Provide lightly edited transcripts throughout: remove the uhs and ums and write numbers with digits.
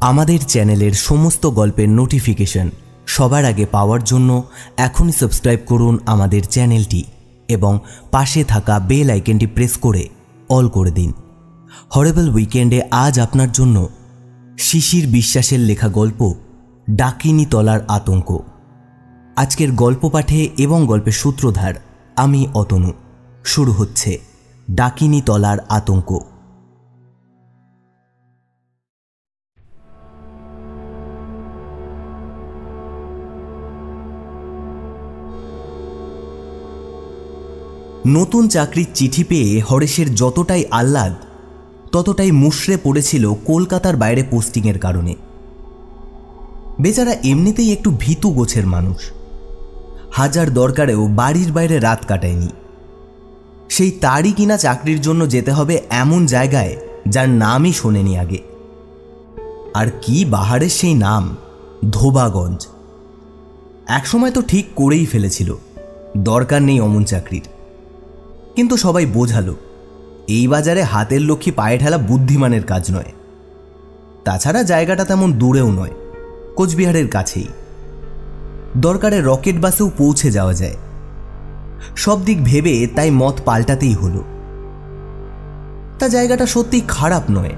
আমাদের চ্যানেলের সমস্ত গল্পের নোটিফিকেশন সবার আগে পাওয়ার জন্য এখনই সাবস্ক্রাইব করুন আমাদের চ্যানেলটি এবং পাশে থাকা বেল আইকনটি প্রেস করে অল করে দিন। হরেবল উইকেন্ডে আজ আপনার জন্য শিশির বিশ্বাসের লেখা গল্প ডাকিনী তলার আতঙ্ক। আজকের গল্প পাঠে এবং গল্পের সূত্রধার আমি অতনু। শুরু হচ্ছে ডাকিনী তলার আতঙ্ক। নতুন চাকরির চিঠি পেয়ে হরেশের যতটাই আহ্লাদ ততটাই মুষড়ে পড়েছিল কলকাতার বাইরে পোস্টিংয়ের কারণে। বেচারা এমনিতেই একটু ভীতু গোছের মানুষ, হাজার দরকারেও বাড়ির বাইরে রাত কাটায়নি। সেই তারই কিনা চাকরির জন্য যেতে হবে এমন জায়গায় যার নামই শোনেনি আগে। আর কি বাহারের সেই নাম, ধোবাগঞ্জ। একসময় তো ঠিক করেই ফেলেছিল দরকার নেই অমন চাকরির, কিন্তু সবাই বোঝালো এই বাজারে হাতের লক্ষ্মী পায়ে ঠেলা বুদ্ধিমানের কাজ নয়। তাছাড়া জায়গাটা তেমন দূরেও নয়, কোচবিহারের কাছেই। দরকারে রকেট বাসেও পৌঁছে যাওয়া যায়। সব দিক ভেবে তাই মত পাল্টাতেই হলো। তা জায়গাটা সত্যি খারাপ নয়,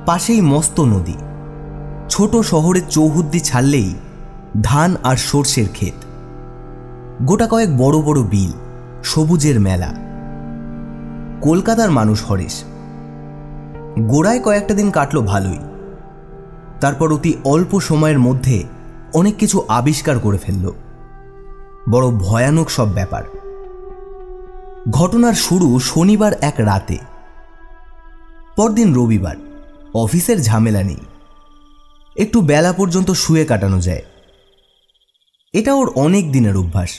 পাশেই মস্ত নদী। ছোট শহরের চৌহদ্দি ছাড়লেই ধান আর সর্ষের ক্ষেত, গোটা কয়েক বড় বড় বিল, সবুজের মেলা। কলকাতার মানুষ হরেশ। গোড়ায় কয়েকটা দিন কাটলো ভালোই, তারপর অতি অল্প সময়ের মধ্যে অনেক কিছু আবিষ্কার করে ফেলল। বড় ভয়ানক সব ব্যাপার। ঘটনার শুরু শনিবার এক রাতে। পরদিন রবিবার, অফিসের ঝামেলা নেই, একটু বেলা পর্যন্ত শুয়ে কাটানো যায়। এটা ওর অনেক দিনের অভ্যাস,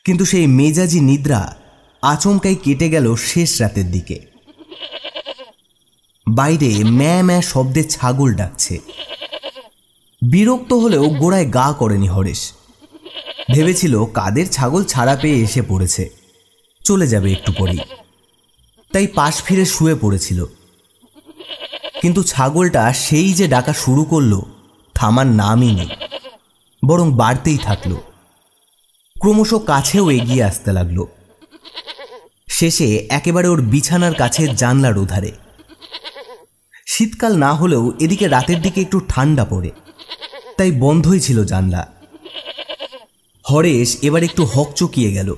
কিন্তু সেই মেজাজি নিদ্রা আচমকাই কেটে গেল শেষ রাতের দিকে। বাইরে ম্যা ম্যা শব্দে ছাগল ডাকছে। বিরক্ত হলেও গোড়ায় গা করেনি হরেশ। ভেবেছিল কাদের ছাগল ছাড়া পেয়ে এসে পড়েছে, চলে যাবে একটু পরেই, তাই পাশ ফিরে শুয়ে পড়েছিল। কিন্তু ছাগলটা সেই যে ডাকা শুরু করলো, থামার নামই নেই, বরং বাড়তেই থাকলো। ক্রমশ কাছেও এগিয়ে আসতে লাগলো। শেষে একেবারে ওর বিছানার কাছে জানলার ওধারে। শীতকাল না হলেও এদিকে রাতের দিকে একটু ঠান্ডা পড়ে, তাই বন্ধই ছিল জানলা। হরেশ এবার একটু হকচকিয়ে গেল।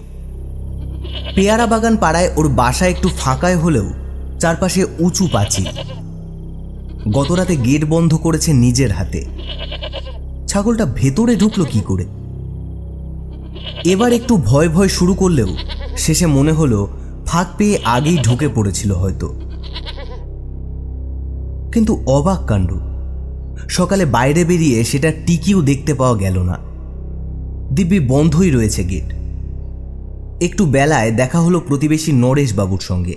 পেয়ারা বাগান পাড়ায় ওর বাসা একটু ফাঁকায় হলেও চারপাশে উঁচু পাঁচিল। গতরাতে গেট বন্ধ করেছে নিজের হাতে। ছাগলটা ভেতরে ঢুকলো কি করে? এবার একটু ভয় ভয় শুরু করলেও শেষে মনে হলো ফাঁক পেয়ে আগেই ঢুকে পড়েছিল হয়তো। কিন্তু অবাক কাণ্ড, সকালে বাইরে বেরিয়ে সেটা টিকিও দেখতে পাওয়া গেল না। দিব্যি বন্ধই রয়েছে গেট। একটু বেলায় দেখা হলো প্রতিবেশী নরেশ বাবুর সঙ্গে।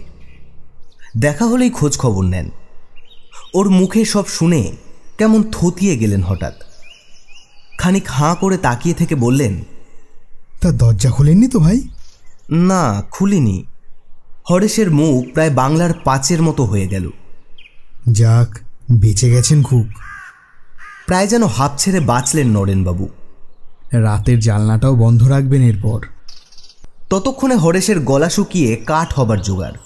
দেখা হলেই খোঁজ খবর নেন। ওর মুখে সব শুনে কেমন থতিয়ে গেলেন হঠাৎ। খানিক হাঁ করে তাকিয়ে থেকে বললেন, তা দরজা খোলেননি তো ভাই? না, খুলিনি। হরেশের মুখ প্রায় বাংলার পাঁচের মতো হয়ে গেল। যাক, বেঁচে গেছেন খুব। প্রায় যেন হাঁপ ছেড়ে বাঁচলেন নরেনবাবু। রাতের জানলাটাও বন্ধ রাখবেন এরপর। ততক্ষণে হরেশের গলা শুকিয়ে কাঠ হবার জোগাড়।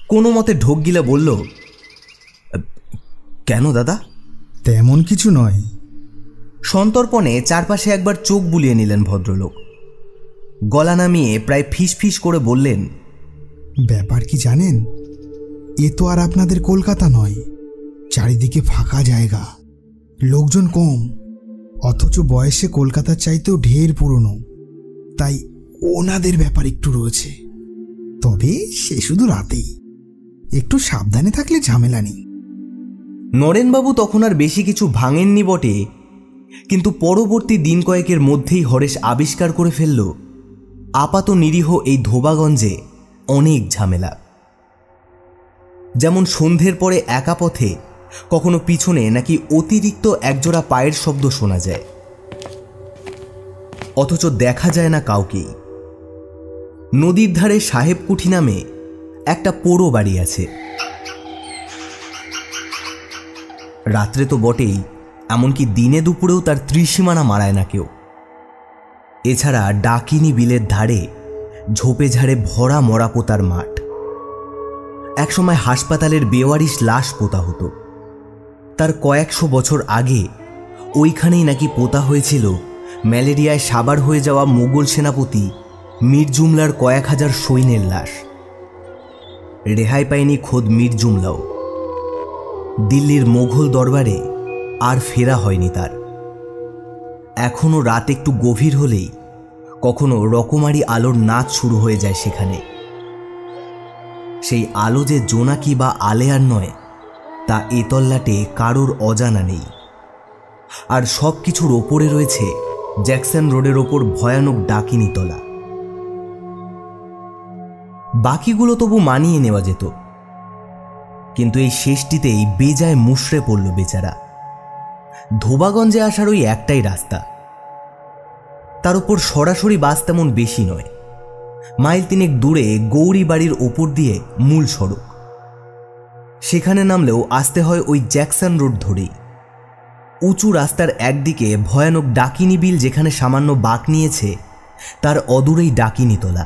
কোনো মতে ঢোক গিলে বলল, কেন দাদা? তেমন কিছু নয়। সন্তর্পণে চারপাশে একবার চোখ বুলিয়ে নিলেন ভদ্রলোক। গলা নামিয়ে প্রায় ফিস ফিস করে বললেন, ব্যাপার কি জানেন? এ তো আর আপনাদের কলকাতা নয়। চারিদিকে ফাঁকা জায়গা, লোকজন কম, অথচ বয়সে কলকাতার চাইতেও ঢের পুরনো। তাই ওনাদের ব্যাপার একটু রয়েছে, তবে সে শুধু রাতেই। একটু সাবধানে থাকলে ঝামেলা নেই। নরেনবাবু তখন আর বেশি কিছু ভাঙেননি বটে, কিন্তু পরবর্তী দিন কয়েকের মধ্যেই হরেশ আবিষ্কার করে ফেলল আপাত নিরীহ এই ধোবাগঞ্জে অনেক ঝামেলা। যেমন সন্ধ্যের পরে একা পথে কখনো পিছনে নাকি অতিরিক্ত একজোড়া পায়ের শব্দ শোনা যায়, অথচ দেখা যায় না কাউকেই। নদীর ধারে সাহেবকুঠি নামে একটা পোড়ো বাড়ি আছে। রাত্রে তো বটেই, এমনকি দিনে দুপুরেও তার ত্রিসীমানা মারায় না কেউ। এছাড়া ডাকিনী বিলের ধারে ঝোপে ঝাড়ে ভরা মরা পোতার মাঠ। একসময় হাসপাতালের বেওয়ারিশ লাশ পোতা হতো। তার কয়েকশো বছর আগে ওইখানেই নাকি পোতা হয়েছিল ম্যালেরিয়ায় সাবার হয়ে যাওয়া মোগল সেনাপতি মীর জুমলার কয়েক হাজার সৈন্যের লাশ। রেহাই পায়নি খোদ মীর জুমলাও। দিল্লির মোঘল দরবারে আর ফেরা হয়নি তার। এখনও রাত একটু গভীর হলেই কখনো রকমারি আলোর নাচ শুরু হয়ে যায় সেখানে। সেই আলো যে জোনাকি বা আলেয়ার নয় তা এ তল্লাটে কারোর অজানা নেই। আর সব কিছুর ওপরে রয়েছে জ্যাকসন রোডের ওপর ভয়ানক ডাকিনী তলা। বাকিগুলো তবু মানিয়ে নেওয়া যেত, কিন্তু এই শেষটিতেই বেজায় মুষড়ে পড়ল বেচারা। ধোবাগঞ্জে আসার ওই একটাই রাস্তা, তার উপর সরাসরি বাস তেমন বেশি নয়। মাইল তিনেক দূরে গৌরী বাড়ির ওপর দিয়ে মূল সড়ক। সেখানে নামলেও আসতে হয় ওই জ্যাকসন রোড ধরেই। উঁচু রাস্তার একদিকে ভয়ানক ডাকিনী বিল যেখানে সামান্য বাঁক নিয়েছে, তার অদূরেই ডাকিনী তলা।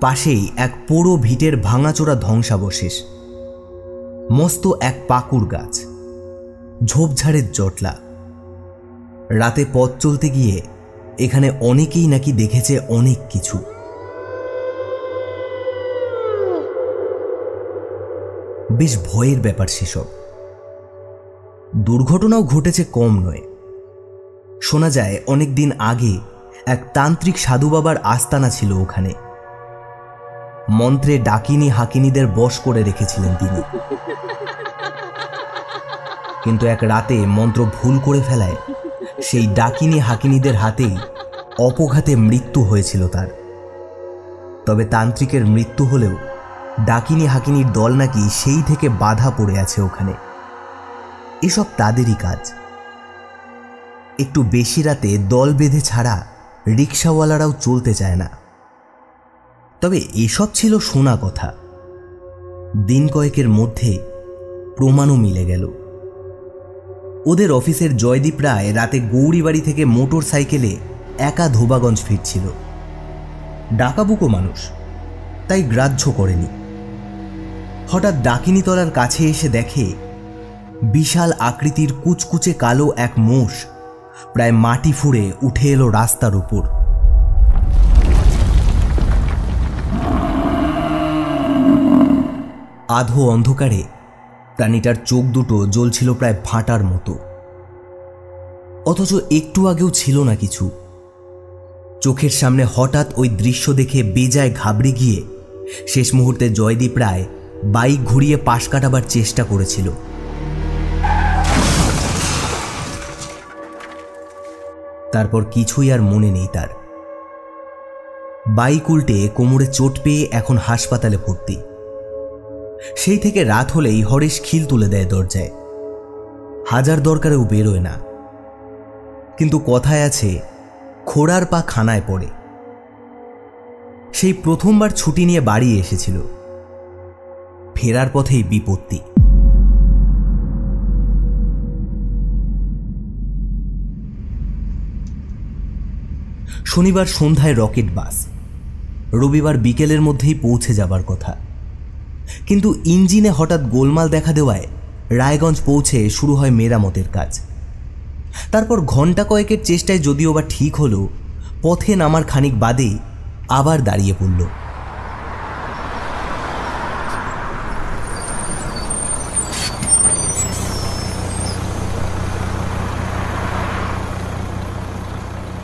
পাশেই এক পোড়ো ভিটের ভাঙাচোরা ধ্বংসাবশেষ, মস্ত এক পাকুড় গাছ, ঝোপঝাড়ের জটলা। রাতে পথ চলতে গিয়ে এখানে অনেকেই নাকি দেখেছে অনেক কিছু। বেশ ভয়ের ব্যাপার সেসব। দুর্ঘটনাও ঘটেছে কম নয়। শোনা যায় অনেক দিন আগে এক তান্ত্রিক সাধু বাবার আস্তানা ছিল ওখানে। মন্ত্রে ডাকিনী হাকিনীদের বশ করে রেখেছিলেন তিনি। কিন্তু এক রাতে মন্ত্র ভুল করে ফেলায় সেই ডাকিনী হাকিনীদের হাতেই অপঘাতে মৃত্যু হয়েছিল তার। তবে তান্ত্রিকের মৃত্যু হলেও ডাকিনী হাকিনীর দল নাকি সেই থেকে বাধা পড়ে আছে ওখানে। এসব তাদেরই কাজ। একটু বেশি রাতে দল বেঁধে ছাড়া রিক্সাওয়ালারাও চলতে চায় না। তবে এসব ছিল শোনা কথা। দিন কয়েকের মধ্যে প্রমাণও মিলে গেল। ওদের অফিসের জয়দীপ রায় রাতে গৌরীবাড়ি থেকে মোটর সাইকেলে একা ধোবাগঞ্জ ফিরছিল। ডাকাবুকো মানুষ, তাই গ্রাহ্য করেনি। হঠাৎ ডাকিনীতলার কাছে এসে দেখে বিশাল আকৃতির কুচকুচে কালো এক মোষ প্রায় মাটি ফুঁড়ে উঠে এলো রাস্তার উপর। আধো অন্ধকারে প্রাণীটার চোখ দুটো জ্বলছিল প্রায় ভাঁটার মতো, অথচ একটু আগেও ছিল না কিছু। চোখের সামনে হঠাৎ ওই দৃশ্য দেখে বেজায় ঘাবড়ে গিয়ে শেষ মুহূর্তে জয়দীপ রায় বাইক ঘুরিয়ে পাশ কাটাবার চেষ্টা করেছিল। তারপর কিছুই আর মনে নেই তার। বাইক উল্টে কোমরে চোট পেয়ে এখন হাসপাতালে ভর্তি। সেই থেকে রাত হলেই হরেশ খিল তুলে দেয় দরজায়। হাজার দরকারেও বেরোয় না। কিন্তু কথায় আছে, খোড়ার পা খানায় পড়ে। সেই প্রথমবার ছুটি নিয়ে বাড়ি এসেছিল, ফেরার পথেই বিপত্তি। শনিবার সন্ধ্যায় রকেট বাস, রবিবার বিকেলের মধ্যেই পৌঁছে যাবার কথা। কিন্তু ইঞ্জিনে হঠাৎ গোলমাল দেখা দেওয়ায় রায়গঞ্জ পৌঁছে শুরু হয় মেরামতের কাজ। তারপর ঘন্টা কয়েকের চেষ্টায় যদিও বা ঠিক হলো, পথে নামার খানিক বাদে আবার দাঁড়িয়ে পড়ল।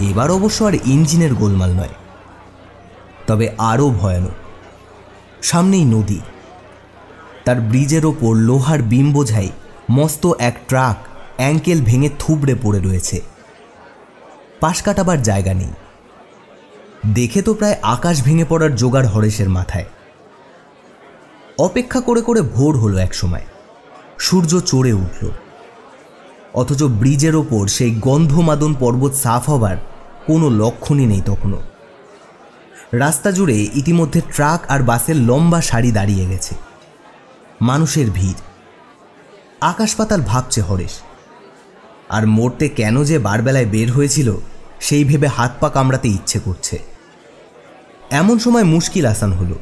এবার অবশ্য আর ইঞ্জিনের গোলমাল নয়, তবে আরও ভয়ানক। সামনেই নদী, তার ব্রিজের ওপর লোহার বিম বোঝাই মস্ত এক ট্রাক অ্যাঙ্কেল ভেঙে থুবড়ে পড়ে রয়েছে। পাশ কাটাবার জায়গা নেই। দেখে তো প্রায় আকাশ ভেঙে পড়ার জোগাড় হরেশের মাথায়। অপেক্ষা করে করে ভোর হলো এক সময়, সূর্য চড়ে উঠল, অথচ ব্রিজের ওপর সেই গন্ধমাদন পর্বত সাফ হবার কোনো লক্ষণই নেই তখনও। রাস্তা জুড়ে ইতিমধ্যে ট্রাক আর বাসের লম্বা সারি দাঁড়িয়ে গেছে, মানুষের ভিড়। আকাশ পাতাল ভাবছে হরেশ। আর মরতে কেন যে বারবেলায় বের হয়েছিল সেই ভেবে হাত পা কামড়াতে ইচ্ছে করছে। এমন সময় মুশকিল আসান হলো।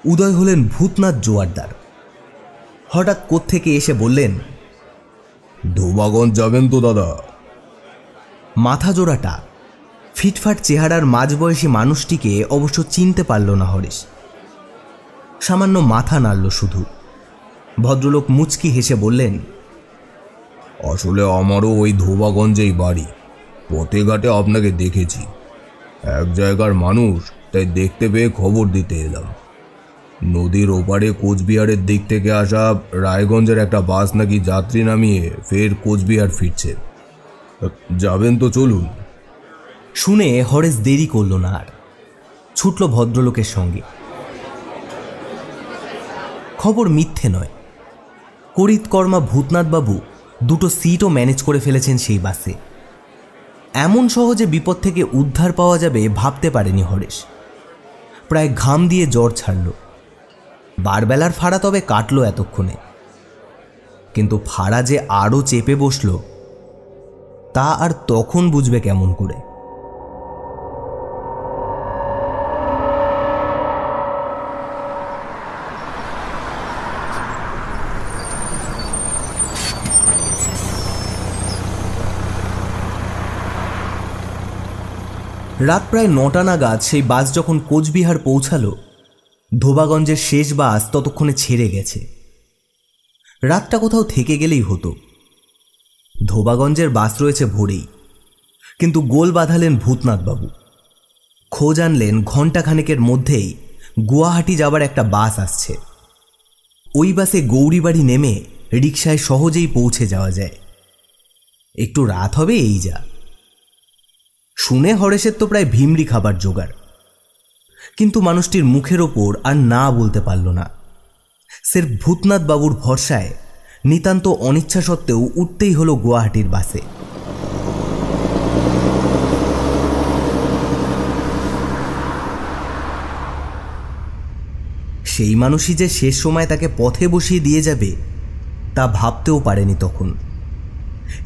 উদয় হলেন ভূতনাথ জোয়ারদার। হঠাৎ কোত্থেকে এসে বললেন, ধোবাগঞ্জ যাবেন তো দাদা? মাথা জোড়াটা ফিটফাট চেহারার মাঝবয়সী মানুষটিকে অবশ্য চিনতে পারল না হরেশ। সামান্য মাথা নাড়ল শুধু। ভদ্রলোক মুচকি হেসে বললেন, আসলে আমারও ওই ধোবাগঞ্জেই বাড়ি। পথে ঘাটে আপনাকে দেখেছি, এক জায়গার মানুষ, তাই দেখতে পেয়ে খবর দিতে এলাম। নদীর ওপারে কোচবিহারের দিক থেকে আসা রায়গঞ্জের একটা বাস নাকি যাত্রী নামিয়ে ফের কোচবিহার ফিরছে। যাবেন তো চলুন। শুনে হরেশ দেরি করল না, আর ছুটল ভদ্রলোকের সঙ্গে। খবর মিথ্যে নয়, করিতকর্মা ভূতনাথবাবু দুটো সিটও ম্যানেজ করে ফেলেছেন সেই বাসে। এমন সহজে বিপদ থেকে উদ্ধার পাওয়া যাবে ভাবতে পারেনি হরেশ। প্রায় ঘাম দিয়ে জ্বর ছাড়ল। বারবেলার ফাড়া তবে কাটল এতক্ষণে, কিন্তু ফাড়া যে আরও চেপে বসল তা আর তখন বুঝবে কেমন করে। রাত প্রায় 9টা নাগাদ সেই বাস যখন কোচবিহার পৌঁছালো, ধোবাগঞ্জের শেষ বাস ততক্ষণে ছেড়ে গেছে। রাতটা কোথাও থেকে গেলেই হতো। ধোবাগঞ্জের বাস রয়েছে ভোরেই, কিন্তু গোল বাঁধালেন ভূতনাথবাবু। খোঁজ আনলেন ঘণ্টাখানেকের মধ্যেই গুয়াহাটি যাবার একটা বাস আসছে। ওই বাসে গৌরীবাড়ি নেমে রিকশায় সহজেই পৌঁছে যাওয়া যায়। একটু রাত হবে এই যা। শুনে হরেশের তো প্রায় ভিমরি খাবার জোগাড়, কিন্তু মানুষটির মুখের ওপর আর না বলতে পারল না। স্রেফ ভূতনাথবাবুর ভরসায় নিতান্ত অনিচ্ছা সত্ত্বেও উঠতেই হলো গুয়াহাটির বাসে। সেই মানুষই যে শেষ সময় তাকে পথে বসিয়ে দিয়ে যাবে তা ভাবতেও পারেনি তখন।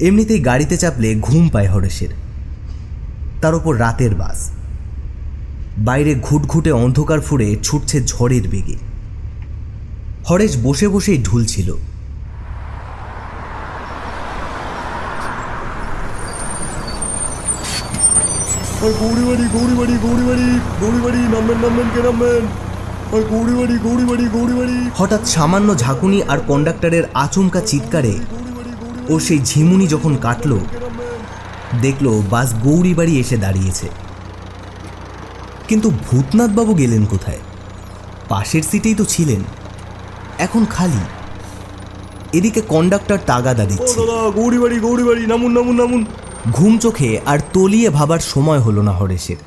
এমনিতেই গাড়িতে চাপলে ঘুম পায় হরেশের, তার ওপর রাতের বাস। বাইরে ঘুটঘুটে অন্ধকার ফুঁড়ে ছুটছে ঝড়ের বেগে। হরেশ বসে বসেই ঢুলছিল। গৌরীবাড়ি গৌরীবাড়ি গৌরীবাড়ি গৌরীবাড়ি, নামবেন নামবেন, কে নামবেন? গৌরীবাড়ি গৌরীবাড়ি গৌরীবাড়ি। হঠাৎ সামান্য ঝাঁকুনি আর কন্ডাক্টরের আচমকা চিৎকারে ওর সেই ঝিমুনি যখন কাটল, দেখল বাস গৌরীবাড়ি এসে দাঁড়িয়েছে। কিন্তু ভূতনাথবাবু গেলেন কোথায়? পাশের সিটেই তো ছিলেন, এখন খালি। এদিকে কন্ডাক্টর তাগাদা দিচ্ছে, গৌরীবাড়ি গৌরীবাড়ি, নামুন নামুন নামুন। ঘুম চোখে আর তলিয়ে ভাবার সময় হলো না হরেশের।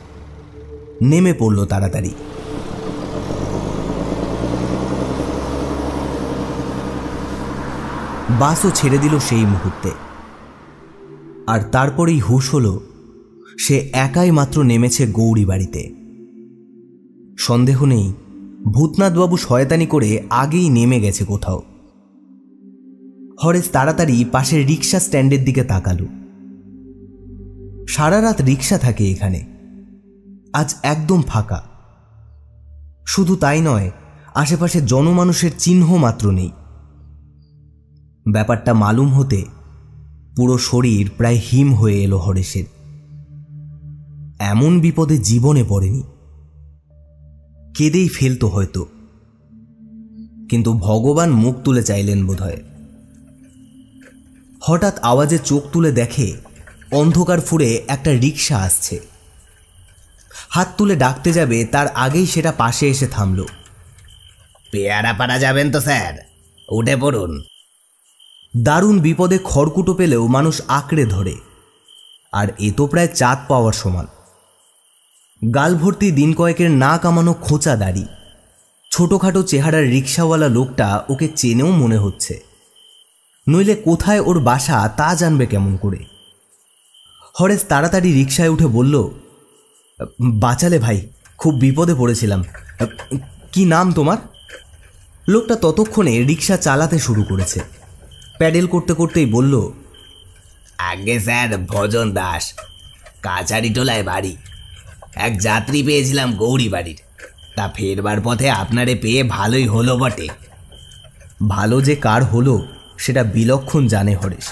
নেমে পড়ল তাড়াতাড়ি। বাসও ছেড়ে দিল সেই মুহূর্তে। আর তারপরেই হুঁশ হলো সে একাই মাত্র নেমেছে গৌরীবাড়িতে। সন্দেহ নেই ভূতনাথবাবু শয়তানি করে আগেই নেমে গেছে কোথাও। হরেশ তাড়াতাড়ি পাশের রিক্সা স্ট্যান্ডের দিকে তাকালো। সারা রাত রিক্সা থাকে এখানে, আজ একদম ফাঁকা। শুধু তাই নয়, আশেপাশে জনমানুষের চিহ্ন মাত্র নেই। ব্যাপারটা মালুম হতে পুরো শরীর প্রায় হিম হয়ে এলো হরেশের। এমন বিপদে জীবনে পড়েনি। কেঁদেই ফেলতো হয়তো, কিন্তু ভগবান মুখ তুলে চাইলেন বোধহয়। হঠাৎ আওয়াজে চোখ তুলে দেখে অন্ধকার ফুঁড়ে একটা রিক্সা আসছে। হাত তুলে ডাকতে যাবে তার আগেই সেটা পাশে এসে থামল। পেয়ারাপাড়া যাবেন তো স্যার, উঠে পড়ুন। দারুণ বিপদে খড়কুটো পেলেও মানুষ আঁকড়ে ধরে, আর এ তো প্রায় চাঁদ পাওয়ার সমান। গাল ভর্তি দিন কয়েকের না কামানো খোঁচা দাড়ি, ছোটোখাটো চেহারার রিক্সাওয়ালা লোকটা ওকে চেনেও মনে হচ্ছে, নইলে কোথায় ওর বাসা তা জানবে কেমন করে। হরেশ তাড়াতাড়ি রিক্সায় উঠে বলল, বাঁচালে ভাই, খুব বিপদে পড়েছিলাম। কি নাম তোমার? লোকটা ততক্ষণে রিক্সা চালাতে শুরু করেছে। প্যাডেল করতে করতেই বলল, আগে স্যার ভজন দাস, কাছারিটোলায় বাড়ি। এক যাত্রী পেয়েছিলাম গৌরী বাড়ির, তা ফেরবার পথে আপনারে পেয়ে ভালোই হলো বটে। ভালো যে কার হলো সেটা বিলক্ষণ জানে হরেশ,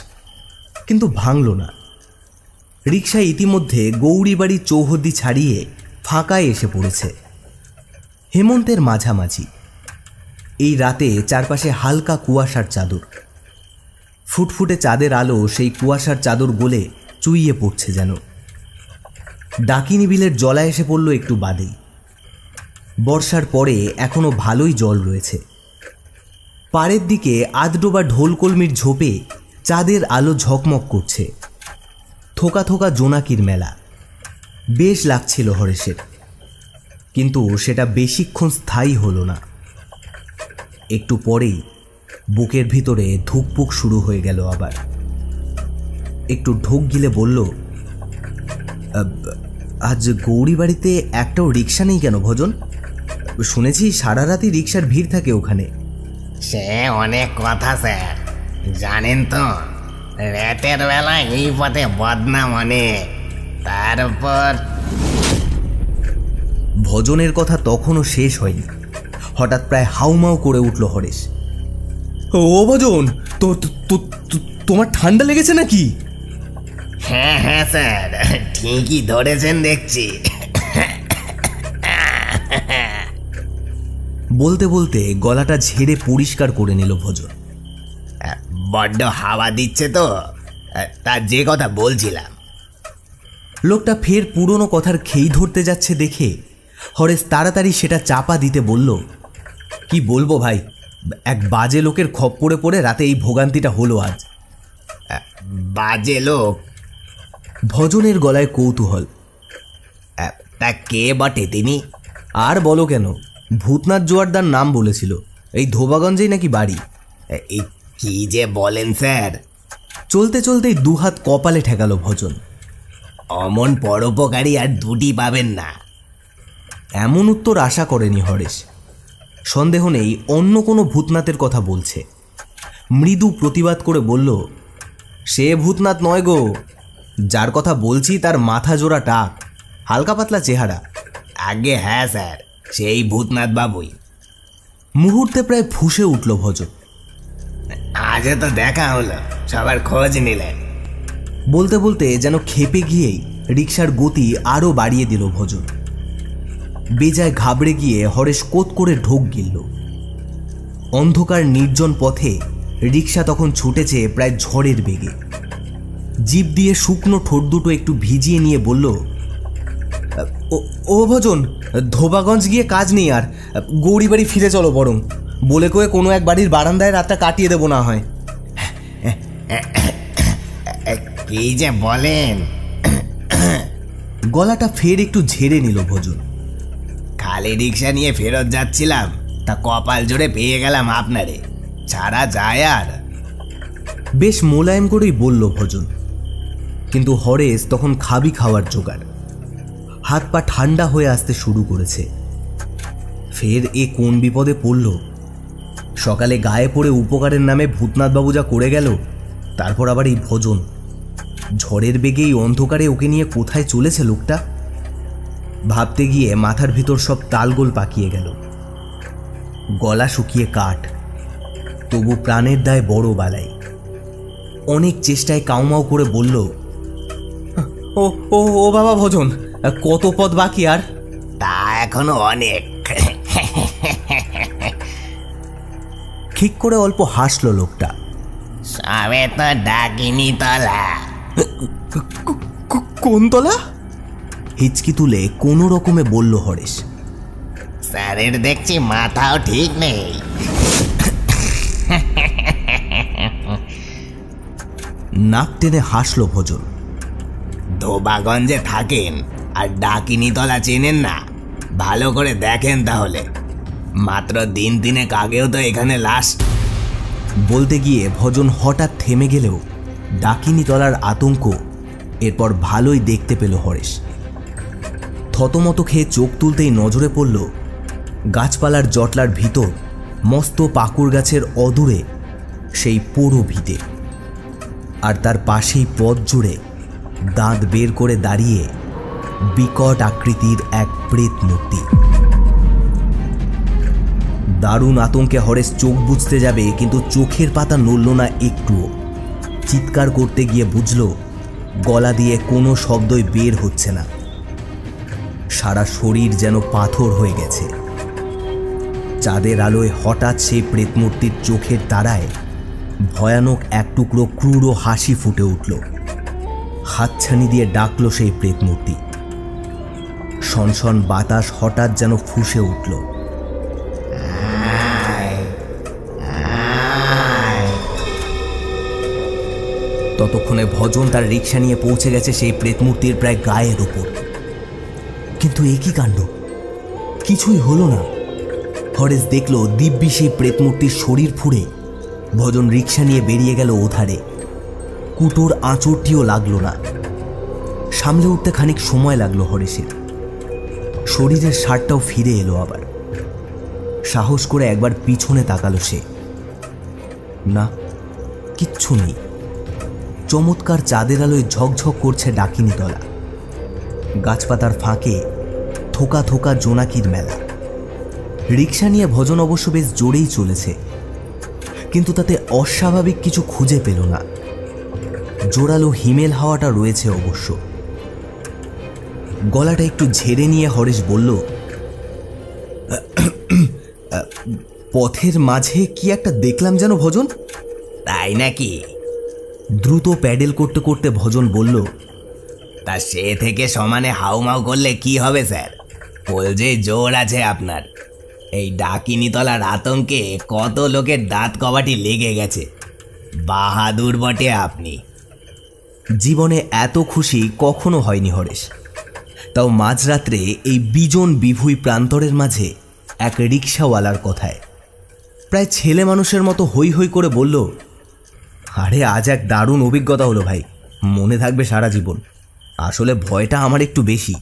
কিন্তু ভাঙল না। রিকশা ইতিমধ্যে গৌরীবাড়ি চৌহদ্দি ছাড়িয়ে ফাঁকায় এসে পড়েছে। হেমন্তের মাঝামাঝি। এই রাতে চারপাশে হালকা কুয়াশার চাদর। ফুটফুটে চাঁদের আলো সেই কুয়াশার চাদর গলে চুইয়ে পড়ছে যেন। ডাকিনী বিলের জলা এসে পড়ল একটু বাদেই। বর্ষার পরে এখনো ভালোই জল রয়েছে। পাড়ের দিকে আধডোবা ঢোলকলমির ঝোপে চাঁদের আলো ঝকমক করছে। থোকা থোকা জোনাকির মেলা। বেশ লাগছিল হরেশের, কিন্তু সেটা বেশিক্ষণ স্থায়ী হলো না। একটু পরেই বুকের ভিতরে ধুকপুক শুরু হয়ে গেল আবার। একটু ঢোক গিলে বলল, আজ গৌরী বাড়িতে একটাও রিক্সা নেই কেন ভজন? শুনেছি সারা রাতই রিক্সার ভিড় থাকে ওখানে। সে অনেক কথা স্যার, জানেন তো, রাতের বেলা এই পথে বদনাম অনেক। তারপর ভজনের কথা তখনও শেষ হয়নি, হঠাৎ প্রায় হাউমাউ করে উঠল হরেশ। ও ভজন, তোমার ঠান্ডা লেগেছে নাকি? হ্যাঁ হ্যাঁ স্যার, ঠিকই ধরেছেন দেখছি। বলতে বলতে গলাটা ঝেড়ে পরিষ্কার করে নিল ভজন। বড্ড হাওয়া দিচ্ছে তো, তা যে কথা বলছিলাম। লোকটা ফের পুরনো কথার খেই ধরতে যাচ্ছে দেখে হরেশ তাড়াতাড়ি সেটা চাপা দিতে বলল, কি বলবো ভাই, এক বাজে লোকের খপ্পরে পড়ে রাতে এই ভোগান্তিটা হলো আজ। বাজে লোক? ভজনের গলায় কৌতূহল। তা কে বটে তিনি? আর বলো কেন, ভূতনাথ জোয়ারদার নাম বলেছিল। এই ধোবাগঞ্জেই নাকি বাড়ি। এই কি যে বলেন স্যার! চলতে চলতেই দুহাত কপালে ঠেকালো ভজন। অমন পরোপকারী আর দুটি পাবেন না। এমন উত্তর আশা করেনি হরেশ। সন্দেহ নেই অন্য কোনো ভূতনাথের কথা বলছে। মৃদু প্রতিবাদ করে বলল, সে ভূতনাথ নয় গো, যার কথা বলছি তার মাথা জোড়া টাক, হালকা পাতলা চেহারা। আগে হ্যাঁ স্যার, সেই ভূতনাথ বাবুই। মুহূর্তে প্রায় ফুঁসে উঠল ভজন। আজ তো দেখা হলো, সবার খোঁজ নিলেন। বলতে বলতে যেন খেপে গিয়েই রিকশার গতি আরও বাড়িয়ে দিল ভজন। বেজায় ঘাবড়ে গিয়ে হরেশ কোত করে ঢোক গিলল। অন্ধকার নির্জন পথে রিকশা তখন ছুটেছে প্রায় ঝড়ের বেগে। জিভ দিয়ে শুকনো ঠোঁট দুটো একটু ভিজিয়ে নিয়ে বলল, ও ভজন, ধোবাগঞ্জ গিয়ে কাজ নেই আর, গৌরী বাড়ি ফিরে চলো বরং। বলে কয়ে কোনো এক বাড়ির বারান্দায় রাতটা কাটিয়ে দেবো না হয়। কি যে বলেন! গলাটা ফের একটু ঝেড়ে নিল ভজন। খালি রিক্সা নিয়ে ফেরত যাচ্ছিলাম, তা কপাল জোরে পেয়ে গেলাম আপনারে, ছাড়া যায় আর? বেশ মোলায়েম করেই বলল ভজন, কিন্তু হরেশ তখন খাবি খাওয়ার জোগাড়। হাত পা ঠান্ডা হয়ে আসতে শুরু করেছে। ফের এ কোন বিপদে পড়ল? সকালে গায়ে পড়ে উপকারের নামে ভূতনাথবাবু যা করে গেল, তারপর আবার এই ভজন। ঝড়ের বেগে এই অন্ধকারে ওকে নিয়ে কোথায় চলেছে লোকটা? ভাবতে গিয়ে মাথার ভিতর সব তালগোল পাকিয়ে গেল। গলা শুকিয়ে কাঠ, তবু প্রাণের দায় বড় বালাই। অনেক চেষ্টায় কাউমাউ করে বলল, ও ও ও বাবা ভজন, কত পথ বাকি আর? তা এখনো অনেক। ঠিক করে অল্প হাসলো লোকটা। সবে তো ডাকিনি তলা। কোন তলা? হিচকি তুলে কোনো রকমে বলল হরেশ। স্যারের দেখছি মাথাও ঠিক নেই। নাক টেনে হাসলো ভজন। ধোবাগঞ্জে থাকেন আর ডাকিনি তলা চেনেন না? ভালো করে দেখেন তাহলে। মাত্র দিন তিনেক আগেও তো এখানে লাশ। বলতে গিয়ে ভজন হঠাৎ থেমে গেলেও ডাকিনি তলার আতঙ্ক এরপর ভালোই দেখতে পেল হরেশ। থতমত খেয়ে চোখ তুলতেই নজরে পড়ল গাছপালার জটলার ভিতর মস্ত পাকুড় গাছের অদূরে সেই পোড়ো ভিটে, আর তার পাশেই পথ জুড়ে দাঁত বের করে দাঁড়িয়ে বিকট আকৃতির এক প্রেত মূর্তি। দারুণ আতঙ্কে হরেশ চোখ বুজতে যাবে, কিন্তু চোখের পাতা নড়ল না একটুও। চিৎকার করতে গিয়ে বুঝল গলা দিয়ে কোনো শব্দই বের হচ্ছে না। সারা শরীর যেন পাথর হয়ে গেছে। চাঁদের আলোয় হঠাৎ সেই প্রেতমূর্তির চোখের তারায় ভয়ানক এক টুকরো ক্রূর হাসি ফুটে উঠল। হাতছানি দিয়ে ডাকল সেই প্রেতমূর্তি। সনসন বাতাস হঠাৎ যেন ফুঁসে উঠল। ততক্ষণে ভজন তার রিক্সা নিয়ে পৌঁছে গেছে সেই প্রেতমূর্তির প্রায় গায়ের ওপর। কিন্তু এ কি কাণ্ড! কিছুই হলো না। হরেশ দেখল দিব্যি সেই প্রেতমূর্তির শরীর ফুঁড়ে ভজন রিক্সা নিয়ে বেরিয়ে গেল ওধারে। কুটোর আঁচড়টিও লাগলো না। সামলে উঠতে খানিক সময় লাগলো হরেশের। শরীরের সারটাও ফিরে এলো আবার। সাহস করে একবার পিছনে তাকালো সে। না, কিচ্ছু নেই। চমৎকার চাঁদের আলোয় ঝকঝক করছে ডাকিনীতলা। গাছপাতার ফাঁকে থোকা থোকা জোনাকির মেলা। রিক্সা নিয়ে ভজন অবশ্য বেশ জোরেই চলেছে, কিন্তু তাতে অস্বাভাবিক কিছু খুঁজে পেল না। জোরালো হিমেল হাওয়াটা রয়েছে অবশ্য। গলাটা একটু ঝেড়ে নিয়ে হরেশ বলল, পথের মাঝে কি একটা দেখলাম যেন ভজন। তাই নাকি? দ্রুত প্যাডেল করতে করতে ভজন বলল, তা সে থেকে সমানে হাউমাউ করলে কি হবে স্যার? যে জোর আছে আপনার। এই ডাকিনীতলার আতঙ্কে কত লোকের দাঁত কবাটি লেগে গেছে। বাহাদুর বটে আপনি। জীবনে এত খুশি কখনো হয়নি হরেশ। তাও মাঝরাত্রে এই বিজন বিভুই প্রান্তরের মাঝে এক রিক্সাওয়ালার কথায়। প্রায় ছেলে মানুষের মতো হৈ হৈ করে বলল, আরে আজ এক দারুণ অভিজ্ঞতা হলো ভাই, মনে থাকবে সারা জীবন। আসলে ভয়টা আমার একটু বেশি।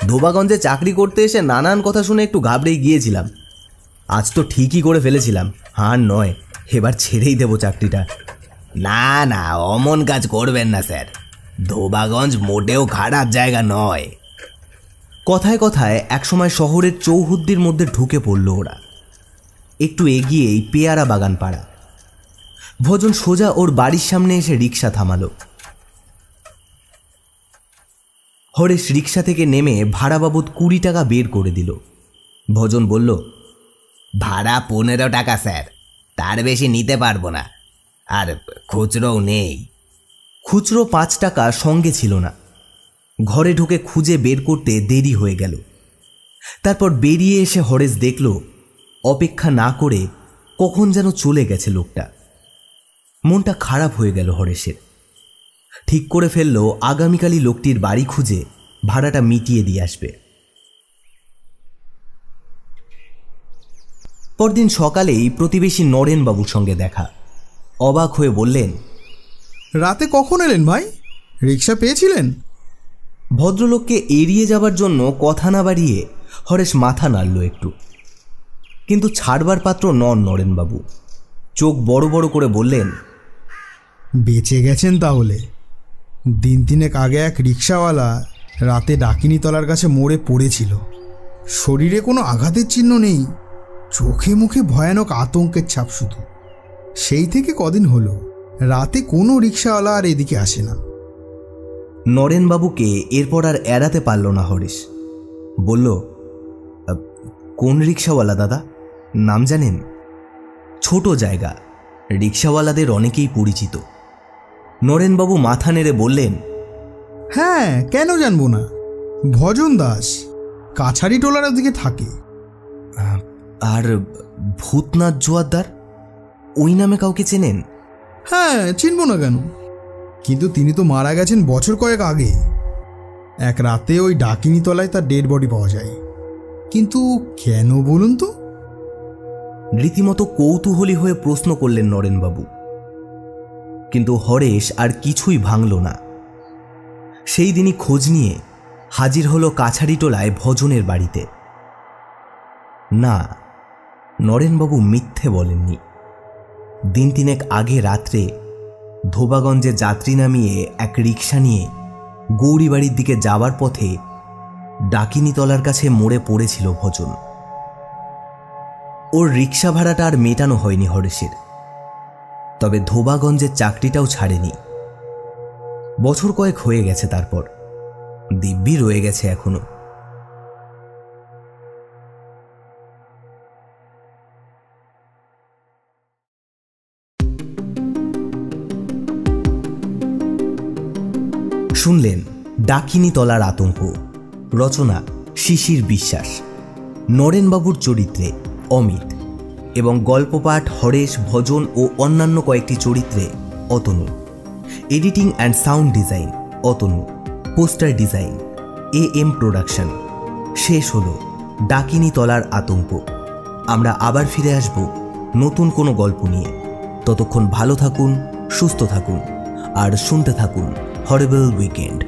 ধোবাগঞ্জে চাকরি করতে এসে নানান কথা শুনে একটু ঘাবড়েই গিয়েছিলাম। আজ তো ঠিকই করে ফেলেছিলাম, আর নয়, এবার ছেড়েই দেবো চাকরিটা। না না, অমন কাজ করবেন না স্যার। ধোবাগঞ্জ মোটেও খারাপ জায়গা নয়। কথায় কথায় একসময় শহরের চৌহদ্দির মধ্যে ঢুকে পড়ল ওরা। একটু এগিয়েই পেয়ারা বাগান পাড়া। ভজন সোজা ওর বাড়ির সামনে এসে রিক্সা থামালো। হরেশ রিক্সা থেকে নেমে ভাড়া বাবদ 20 টাকা বের করে দিল। ভজন বলল, ভাড়া 15 টাকা স্যার, তার বেশি নিতে পারবো না। আর খুচরোও নেই। খুচরো 5 টাকা সঙ্গে ছিল না। ঘরে ঢুকে খুঁজে বের করতে দেরি হয়ে গেল। তারপর বেরিয়ে এসে হরেশ দেখল অপেক্ষা না করে কখন যেন চলে গেছে লোকটা। মনটা খারাপ হয়ে গেল হরেশের। ঠিক করে ফেলল আগামীকালই লোকটির বাড়ি খুঁজে ভাড়াটা মিটিয়ে দিয়ে আসবে। পরদিন সকালেই প্রতিবেশী নরেনবাবুর সঙ্গে দেখা। অবাক হয়ে বললেন, রাতে কখন এলেন ভাই? রিক্সা পেয়েছিলেন? ভদ্রলোককে এড়িয়ে যাবার জন্য কথা না বাড়িয়ে হরেশ মাথা নাড়ল একটু, কিন্তু ছাড়বার পাত্র নন নরেনবাবু। চোখ বড় বড় করে বললেন, বেঁচে গেছেন তাহলে। দিন তিনেক আগে এক রিক্সাওয়ালা রাতে ডাকিনীতলার কাছে মরে পড়েছিল। শরীরে কোনো আঘাতের চিহ্ন নেই, চোখে মুখে ভয়ানক আতঙ্কের ছাপ শুধু। সেই থেকে কদিন হলো রাতে কোনো রিক্সাওয়ালা আর এদিকে আসে না। নরেনবাবুকে এরপর আর এড়াতে পারল না হরেশ। বলল, কোন রিক্সাওয়ালা দাদা, নাম জানেন? ছোট জায়গা, রিক্সাওয়ালাদের অনেকেই পরিচিত। নরেনবাবু মাথা নেড়ে বললেন, হ্যাঁ, কেন জানবো না, ভজন দাস, কাছারি টোলার দিকে থাকে। আর ভূতনাথ জোয়ারদার, ওই নামে কাউকে চেনেন? হ্যাঁ, চিনব না কেন, কিন্তু তিনি তো মারা গেছেন বছর কয়েক আগে। এক রাতে ওই ডাকিনীতলায় তার ডেড বডি পাওয়া যায়। কিন্তু কেন বলুন তো? রীতিমতো কৌতূহলী হয়ে প্রশ্ন করলেন নরেনবাবু। কিন্তু হরেশ আর কিছুই ভাঙল না। সেই দিনই খোঁজ নিয়ে হাজির হলো কাছারিটোলায় ভজনের বাড়িতে। না, নরেনবাবু মিথ্যে বলেননি। দিন তিনেক আগে রাত্রে ধোবাগঞ্জে যাত্রী নামিয়ে এক রিক্সা নিয়ে গৌরীবাড়ির দিকে যাওয়ার পথে ডাকিনীতলার কাছে মরে পড়েছিল ভজন। ওর রিক্সা ভাড়াটা আর মেটানো হয়নি হরেশের, তবে ধোবাগঞ্জের চাকরিটাও ছাড়েনি। বছর কয়েক হয়ে গেছে, তারপর দিব্যি রয়ে গেছে এখনো। শুনলেন ডাকিনীতলার আতঙ্ক, রচনা শিশির বিশ্বাস, নরেনবাবুর চরিত্রে অমিত এবং গল্পপাঠ হরেশ, ভজন ও অন্যান্য কয়েকটি চরিত্রে Atanu. Editing and sound design Atanu, poster design AM production. শেষ হলো ডাকিনীতলার আতঙ্ক। আমরা আবার ফিরে আসব নতুন কোনো গল্প নিয়ে। ততক্ষণ ভালো থাকুন, সুস্থ থাকুন আর শুনতে থাকুন হরিবল উইকেন্ড।